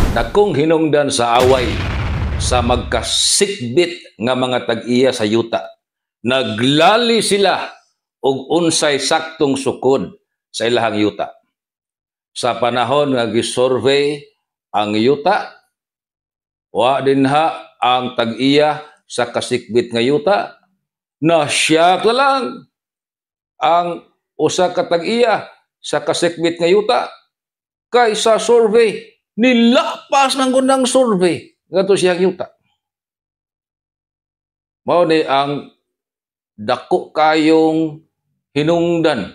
Dakong hinungdan sa away sa magkasikbit nga mga tag-iya sa yuta. Naglali sila og unsay saktong sukod sa ilahang yuta. Sa panahon nga gisurvey ang yuta, wa dinha ang tag-iya sa kasikbit nga yuta, na siya ka lang ang usa ka tag-iya sa kasikbit nga yuta kay sa survey nilapas ng gundang survey ngadto siyang yuta. Mao ni ang dako kayong hinungdan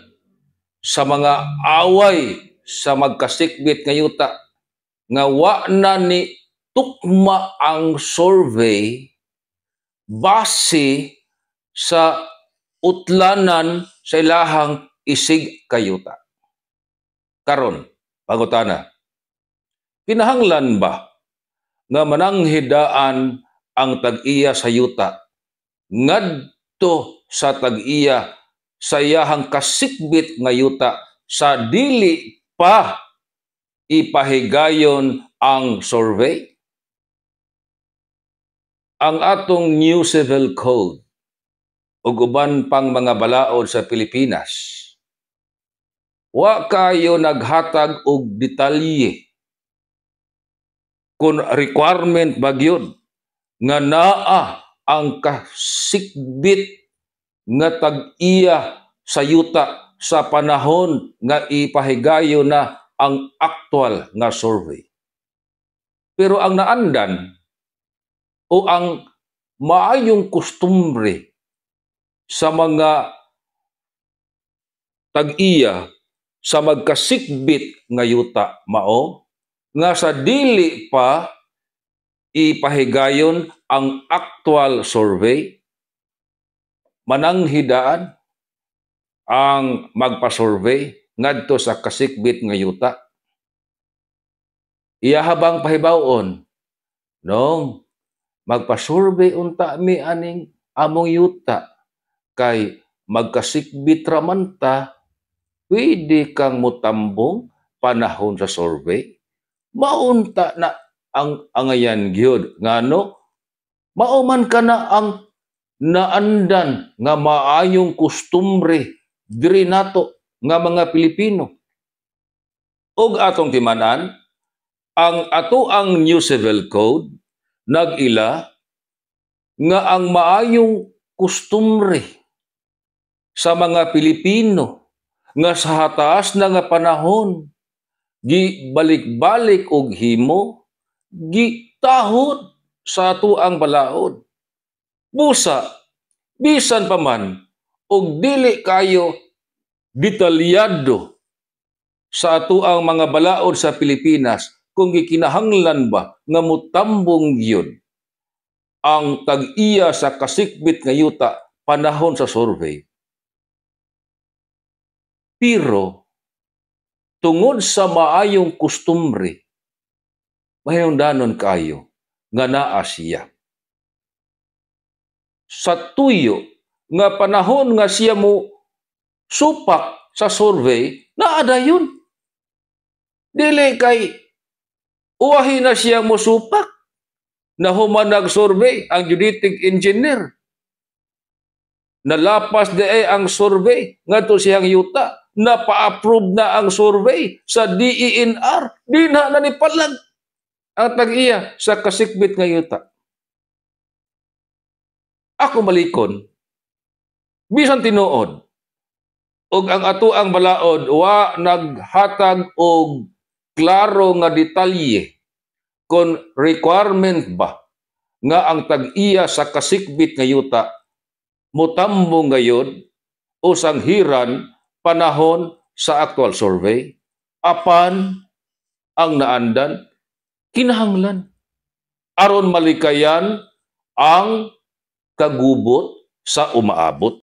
sa mga away sa magkasikbit nga yuta nga wa na ni tukma ang survey base sa utlanan sa ilahang isig kayuta. Karon, pangutana, kinahanglan ba nga mananghidaan ang tag-iya sa yuta ngadto sa tag-iya sa iyahang kasikbit nga yuta sa dili pa ipahigayon ang survey? Ang atong New Civil Code ug uban pang mga balaod sa Pilipinas, wa kayo naghatag og detalye kung requirement ba gyud nga naa ang kasikbit nga tag-iya sa yuta sa panahon nga ipahigayon na ang aktual nga survey. Pero ang naandan o ang maayong kustumbre sa mga tag-iya sa magkasikbit nga yuta mao nga sa dili pa ipahigayon ang actual survey, mananghidaan ang magpa-survey ngadto sa kasikbit nga yuta. Iyahabang pahibawon, nong magpa-survey unta mi aning among yuta kay magkasikbit raman ta, pwede kang mutambong panahon sa survey. Maunta na ang angayan gyud ngano mao man kana ang naandan nga maayong kustumbre diri nato nga mga Pilipino. Ug atong timanan ang atoang New Civil Code nag-ila nga ang maayong kustumbre sa mga Pilipino nga sa hataas na nga panahon gibalik-balik og himo, gitahod sa atoang balaod. Busa, bisan pa man og dili kayo detalyado sa atoang mga balaod sa Pilipinas kung gikinahanglan ba nga mutambong gyud ang tag-iya sa kasikbit nga yuta panahon sa survey. Pero tungod sa maayong kustumbre, mahingdanon kayo nga naa siya. Sa tuyo nga panahon nga siya mo supak sa survey, naada yun. Dili kay uwahi na siya mo supak na human nag-survey ang genetic engineer. Nalapas ang survey ngadto siyang yuta, napa-approve na ang survey sa DENR, di na nanipalag ang tag-iya sa kasikbit nga yuta. Ako malikon, bisan tinuod, og ang atoang balaod wa naghatag og klaro nga detalye kung requirement ba nga ang tag-iya sa kasikbit nga yuta mutambong gayon o sanghiran panahon sa actual survey, apan ang naandan kinahanglan aron malikayan ang kagubot sa umaabot.